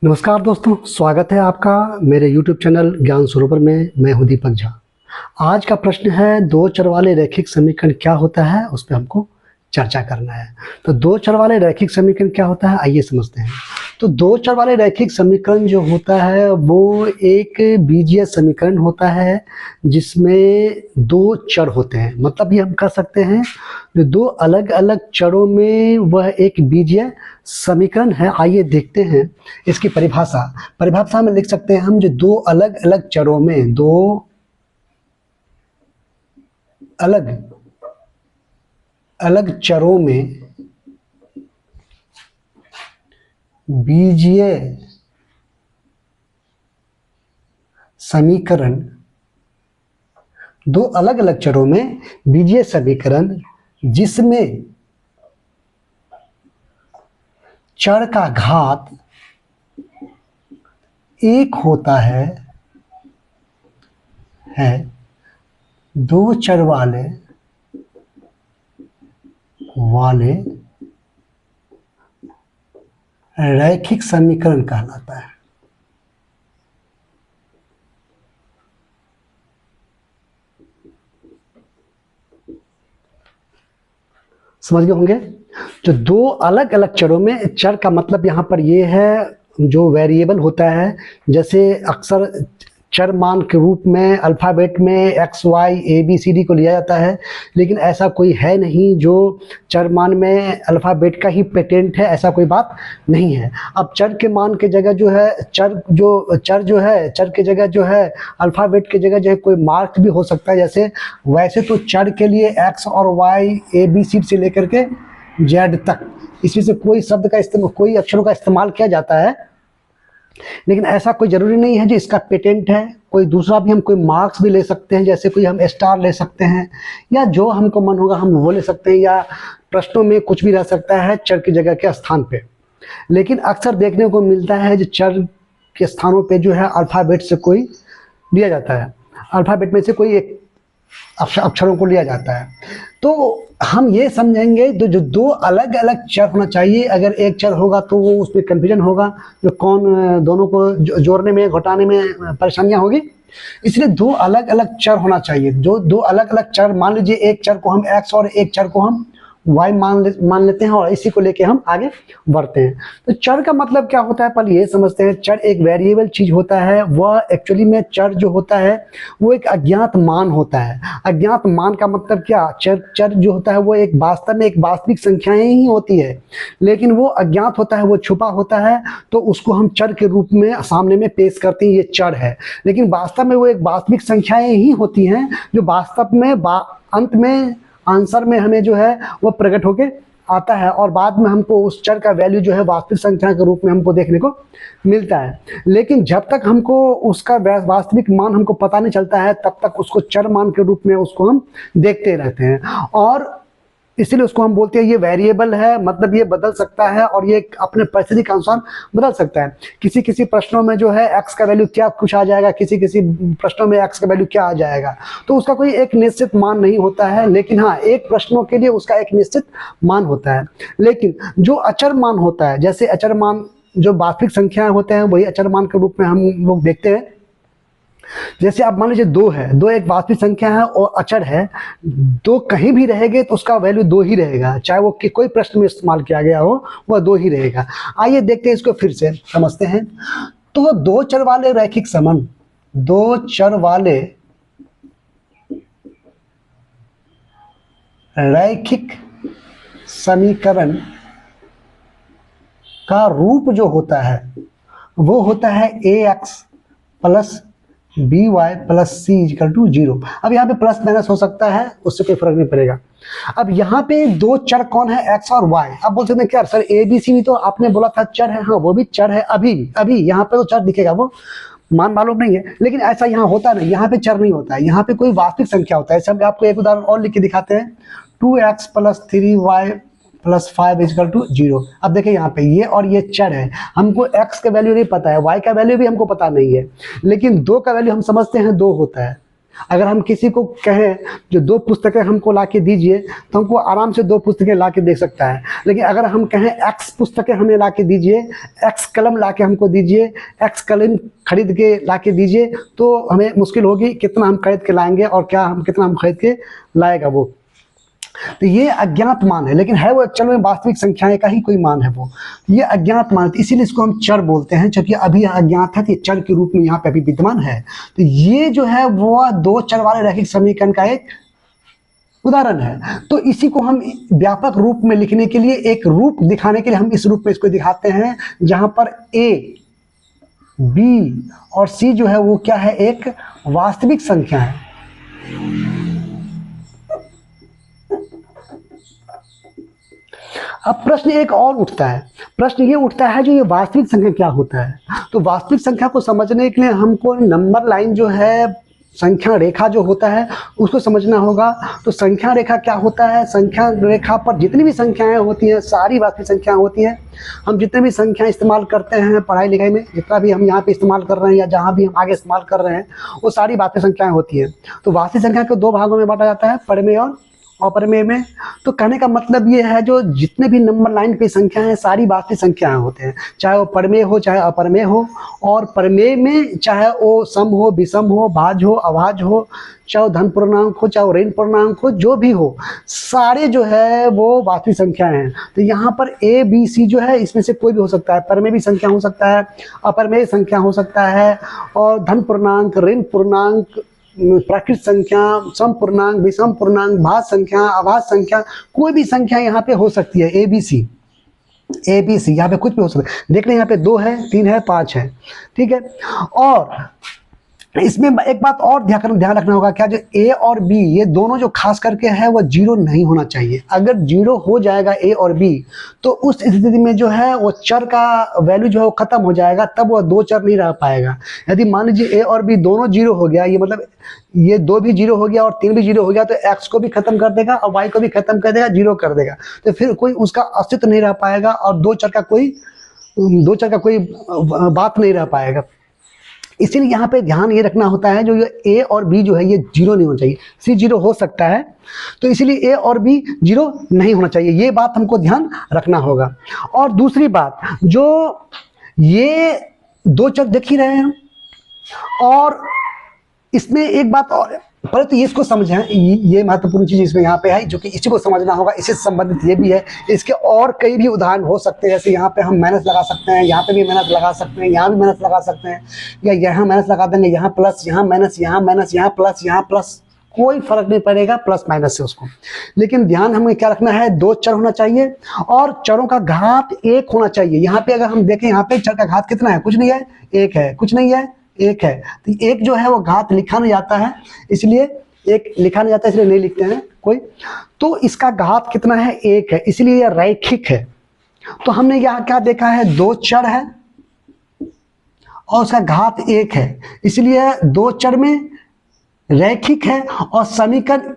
नमस्कार दोस्तों, स्वागत है आपका मेरे YouTube चैनल ज्ञान सरोवर में। मैं हूं दीपक झा। आज का प्रश्न है, दो चर वाले रैखिक समीकरण क्या होता है, उस पे हमको चर्चा करना है। तो दो चर वाले रैखिक समीकरण क्या होता है, आइए समझते हैं। तो दो चर वाले रैखिक समीकरण जो होता है वो एक बीजीय समीकरण होता है जिसमें दो चर होते हैं। मतलब ये हम कह सकते हैं जो दो अलग अलग चरों में वह एक बीजीय समीकरण है। आइए देखते हैं इसकी परिभाषा में लिख सकते हैं हम, जो दो अलग अलग चरों में, दो अलग अलग चरों में बीजीय समीकरण, दो अलग अलग चरों में बीजीय समीकरण जिसमें चर का घात एक होता है दो चर वाले रैखिक समीकरण कहलाता है। समझ गए होंगे। जो दो अलग अलग चरों में, चर का मतलब यहाँ पर ये है जो वेरिएबल होता है। जैसे अक्सर चर मान के रूप में अल्फ़ाबेट में x y a b c d को लिया जाता है, लेकिन ऐसा कोई है नहीं जो चर मान में अल्फ़ाबेट का ही पेटेंट है, ऐसा कोई बात नहीं है। अब चर के मान के जगह जो है चर के जगह जो है अल्फ़ाबेट की जगह जो है कोई मार्क भी हो सकता है। जैसे वैसे तो चर के लिए एक्स और वाई ए बी सी से लेकर के जेड तक इसमें से कोई शब्द का इस्तेमाल, कोई अक्षरों का इस्तेमाल किया जाता है, लेकिन ऐसा कोई ज़रूरी नहीं है जो इसका पेटेंट है। कोई दूसरा भी हम कोई मार्क्स भी ले सकते हैं, जैसे कोई हम स्टार ले सकते हैं, या जो हमको मन होगा हम वो ले सकते हैं, या प्रश्नों में कुछ भी रह सकता है चर की जगह के स्थान पे। लेकिन अक्सर देखने को मिलता है जो चर के स्थानों पे जो है अल्फ़ाबेट से कोई लिया जाता है, अल्फ़ाबेट में से कोई एक अक्षरों को लिया जाता है। तो हम ये समझेंगे तो जो दो अलग अलग चर होना चाहिए। अगर एक चर होगा तो वो उसमें कन्फ्यूजन होगा, जो कौन दोनों को जोड़ने में घटाने में परेशानियां होगी। इसलिए दो अलग अलग चर होना चाहिए। जो दो अलग अलग चर, मान लीजिए एक चर को हम एक्स और एक चर को हम वाई मान लेते हैं और इसी को लेके हम आगे बढ़ते हैं। तो चर का मतलब क्या होता है, पहले ये समझते हैं। चर एक वेरिएबल चीज होता है। वह एक्चुअली में चर जो होता है वो एक अज्ञात मान होता है। अज्ञात मान का मतलब क्या, चर जो होता है वो एक वास्तव में एक वास्तविक संख्याएं ही होती है, लेकिन वो अज्ञात होता है, वो छुपा होता है, तो उसको हम चर के रूप में सामने में पेश करते हैं, ये चर है। लेकिन वास्तव में वो एक वास्तविक संख्याएं ही होती हैं जो वास्तव में अंत में आंसर में हमें जो है वो प्रकट होके आता है, और बाद में हमको उस चर का वैल्यू जो है वास्तविक संख्या के रूप में हमको देखने को मिलता है। लेकिन जब तक हमको उसका वास्तविक मान हमको पता नहीं चलता है, तब तक उसको चर मान के रूप में उसको हम देखते रहते हैं, और इसीलिए उसको हम बोलते हैं ये वेरिएबल है। मतलब ये बदल सकता है और ये अपने परिस्थिति के अनुसार बदल सकता है। किसी किसी प्रश्नों में जो है एक्स का वैल्यू क्या कुछ आ जाएगा, किसी किसी प्रश्नों में एक्स का वैल्यू क्या आ जाएगा, तो उसका कोई एक निश्चित मान नहीं होता है। लेकिन हाँ, एक प्रश्नों के लिए उसका एक निश्चित मान होता है। लेकिन जो अचर मान होता है, जैसे अचर मान जो वास्तविक संख्याएं होते हैं वही अचर मान के रूप में हम लोग देखते हैं। जैसे आप मान लीजिए दो है, दो एक वास्तविक संख्या है और अचर है। दो कहीं भी रहेंगे तो उसका वैल्यू दो ही रहेगा, चाहे वो कोई प्रश्न में इस्तेमाल किया गया हो, वह दो ही रहेगा। आइए देखते हैं इसको फिर से समझते हैं। तो दो चर वाले रैखिक संबंध, दो चर वाले रैखिक समीकरण का रूप जो होता है वो होता है A X plus B Y plus C equal to 0। अब यहाँ पे प्लस माइनस हो सकता है, उससे कोई फर्क नहीं पड़ेगा। अब यहाँ पे दो चर कौन है, एक्स और वाई। अब बोल सकते हैं क्या सर, ए बी सी भी तो आपने बोला था चर है। हाँ, वो भी चर है। अभी अभी यहाँ पे तो चर दिखेगा, वो मान मालूम नहीं है, लेकिन ऐसा यहाँ होता नहीं। यहाँ पे चर नहीं होता है, यहाँ पे कोई वास्तविक संख्या होता है। हम आपको एक उदाहरण और लिख के दिखाते हैं। 2x plus 3y plus 5 equal to 0। अब देखिए यहाँ पे ये और ये चर है, हमको x का वैल्यू नहीं पता है, y का वैल्यू भी हमको पता नहीं है, लेकिन 2 का वैल्यू हम समझते हैं 2 होता है। अगर हम किसी को कहें जो 2 पुस्तकें हमको ला के दीजिए, तो हमको आराम से 2 पुस्तकें ला के दे सकता है। लेकिन अगर हम कहें X पुस्तकें हमें ला के दीजिए, X कलम ला के हमको दीजिए, X कलम खरीद के ला के दीजिए, तो हमें मुश्किल होगी कितना हम खरीद के लाएंगे और कितना हम खरीद के लाएगा वो। तो ये अज्ञात मान है, लेकिन है वो एक्चुअल में वास्तविक संख्याएं का ही कोई मान है वो। ये अज्ञात मान है, इसीलिए इसको हम चर बोलते हैं, क्योंकि अभी अज्ञात है तो ये चर के रूप में यहाँ पे अभी विद्यमान है। तो ये जो है वो 2 चर वाले रैखिक समीकरण का एक उदाहरण है। तो इसी को हम व्यापक रूप में लिखने के लिए, एक रूप दिखाने के लिए हम इस रूप में इसको दिखाते हैं, जहां पर A, B और C जो है वो क्या है, एक वास्तविक संख्या है। अब प्रश्न एक और उठता है, प्रश्न ये उठता है जो ये वास्तविक संख्या क्या होता है। तो वास्तविक संख्या को समझने के लिए हमको नंबर लाइन जो है, संख्या रेखा जो होता है उसको समझना होगा। तो संख्या रेखा क्या होता है, संख्या रेखा पर जितनी भी संख्याएं होती हैं सारी वास्तविक संख्याएं होती हैं। हम जितने भी संख्या इस्तेमाल करते हैं पढ़ाई लिखाई में, जितना भी हम यहाँ पे इस्तेमाल कर रहे हैं या जहाँ भी हम आगे इस्तेमाल कर रहे हैं, वो सारी वास्तविक संख्याएं होती हैं। तो वास्तविक संख्या को 2 भागों में बांटा जाता है, परिमेय और अपरिमेय में। तो कहने का मतलब ये है जो जितने भी नंबर लाइन पे संख्या है सारी वास्तविक संख्याएं होते हैं, चाहे वो परिमेय हो चाहे अपरिमेय हो। और परिमेय में चाहे वो सम हो, विषम हो, भाज्य हो, अभाज्य हो, चाहे वो धन पूर्णांक हो, चाहे वो ऋण पूर्णांक हो, जो भी हो, सारे जो है वो वास्तविक संख्याएं हैं। तो यहाँ पर A, B, C जो है इसमें से कोई भी हो सकता है। परिमेय भी संख्या हो सकता है, अपरिमेय संख्या हो सकता है, और धन पूर्णांक, ऋण पूर्णांक, प्राकृत संख्या, सम पूर्णांक, विषम पूर्णांक, भाज्य संख्या, अभाज्य संख्या, कोई भी संख्या यहाँ पे हो सकती है। ABC यहाँ पे कुछ भी हो सकता है। देख लें यहाँ पे 2 है, 3 है, 5 है, ठीक है। और इसमें एक बात और ध्यान रखना होगा, क्या जो A और B ये दोनों जो खास करके है वो 0 नहीं होना चाहिए। अगर 0 हो जाएगा A और B, तो उस स्थिति में जो है वो चर का वैल्यू जो है वो खत्म हो जाएगा, तब वो 2 चर नहीं रह पाएगा। यदि मान लीजिए A और B दोनों 0 हो गया, ये मतलब ये 2 भी 0 हो गया और 3 भी 0 हो गया, तो X को भी खत्म कर देगा और Y को भी खत्म कर देगा, 0 कर देगा। तो फिर कोई उसका अस्तित्व नहीं रह पाएगा और 2 चर का कोई बात नहीं रह पाएगा। इसीलिए यहाँ पे ध्यान ये रखना होता है जो ये A और B जो है ये 0 नहीं होना चाहिए। C 0 हो सकता है, तो इसीलिए A और B 0 नहीं होना चाहिए, ये बात हमको ध्यान रखना होगा। और दूसरी बात, जो ये 2 चर देख ही रहे हैं, और इसमें एक बात और, पहले तो इसको समझें, ये महत्वपूर्ण चीज़ इसमें यहाँ पे है, जो कि इसी को समझना होगा। इससे संबंधित ये भी है, इसके और कई भी उदाहरण हो सकते हैं। जैसे यहाँ पे हम माइनस लगा सकते हैं, यहाँ पे भी माइनस लगा सकते हैं, यहाँ भी माइनस लगा सकते हैं, या यहाँ माइनस लगा देंगे, यहाँ प्लस, यहाँ माइनस, यहाँ माइनस, यहाँ प्लस, यहाँ प्लस, कोई फर्क नहीं पड़ेगा प्लस माइनस से उसको। लेकिन ध्यान हमें क्या रखना है, 2 चर होना चाहिए और चरों का घात 1 होना चाहिए। यहाँ पे अगर हम देखें, यहाँ पे चर का घात कितना है, कुछ नहीं है, 1 है, कुछ नहीं है, 1 है। तो 1 जो है वो घात लिखा नहीं जाता है, इसलिए 1 लिखा नहीं जाता, इसलिए नहीं लिखते हैं कोई। तो इसका घात कितना है, 1 है, इसलिए यह रैखिक है। तो हमने यहाँ क्या देखा है, 2 चर है और उसका घात 1 है, इसलिए 2 चर में रैखिक है। और समीकरण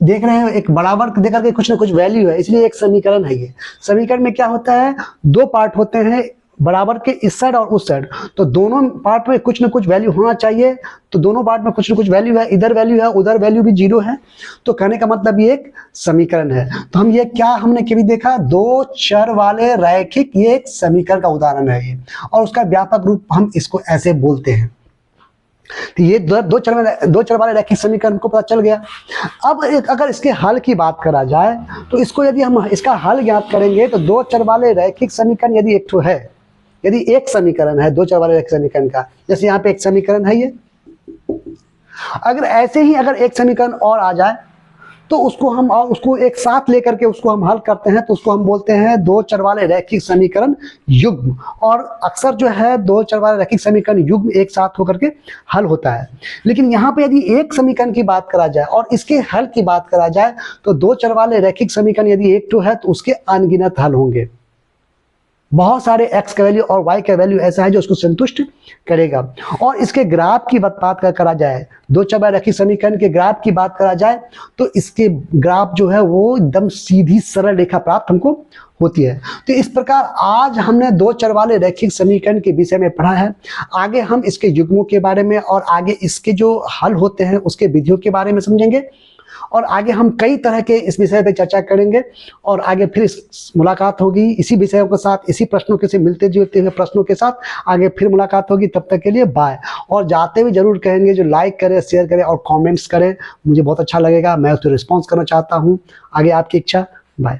देख रहे हैं, एक बराबर देकर के कुछ ना कुछ वैल्यू है, इसलिए एक समीकरण है। ये समीकरण में क्या होता है, 2 पार्ट होते हैं, बराबर के इस साइड और उस साइड। तो दोनों पार्ट में कुछ ना कुछ वैल्यू होना चाहिए। तो दोनों पार्ट में कुछ ना कुछ वैल्यू है, इधर वैल्यू है, उधर वैल्यू भी 0 है। तो कहने का मतलब ये एक समीकरण है। तो हम ये क्या हमने कभी देखा, 2 चर वाले रैखिक, ये एक समीकरण का उदाहरण है ये, और उसका व्यापक रूप हम इसको ऐसे बोलते हैं। तो ये 2 चर वाले रैखिक समीकरण को पता चल गया। अब अगर इसके हल की बात करा जाए, तो इसको यदि हम इसका हल ज्ञात करेंगे, तो 2 चर वाले रैखिक समीकरण यदि एक ठो है, यदि एक समीकरण है 2 चर वाले रैखिक समीकरण का, जैसे यहाँ पे एक समीकरण है ये, अगर ऐसे ही अगर एक समीकरण और आ जाए, तो उसको एक साथ लेकर के उसको हम हल करते हैं, तो उसको हम बोलते हैं 2 चर वाले रैखिक समीकरण युग्म। और अक्सर जो है 2 चर वाले रैखिक समीकरण युग्म एक साथ होकर के हल होता है। लेकिन यहाँ पे यदि एक समीकरण की बात करा जाए और इसके हल की बात करा जाए, तो 2 चर वाले रैखिक समीकरण यदि एक तो है, तो उसके अनगिनत हल होंगे। बहुत सारे एक्स का वैल्यू और वाई का वैल्यू ऐसा है जो उसको संतुष्ट करेगा। और इसके ग्राफ की बात करा जाए, दो चर रैखिक समीकरण के ग्राफ की बात करा जाए तो इसके ग्राफ जो है वो एकदम सीधी सरल रेखा प्राप्त हमको होती है। तो इस प्रकार आज हमने दो चर वाले रैखिक समीकरण के विषय में पढ़ा है। आगे हम इसके युग्मों के बारे में और आगे इसके जो हल होते हैं उसके विधियों के बारे में समझेंगे, और आगे हम कई तरह के इस विषय पे चर्चा करेंगे। और आगे फिर इस मुलाकात होगी इसी विषयों के साथ, इसी प्रश्नों के से मिलते जुलते हुए प्रश्नों के साथ आगे फिर मुलाकात होगी। तब तक के लिए बाय। और जाते हुए जरूर कहेंगे जो लाइक करें, शेयर करें और कमेंट्स करें, मुझे बहुत अच्छा लगेगा, मैं उस पर रिस्पॉन्स करना चाहता हूँ। आगे आपकी इच्छा। बाय।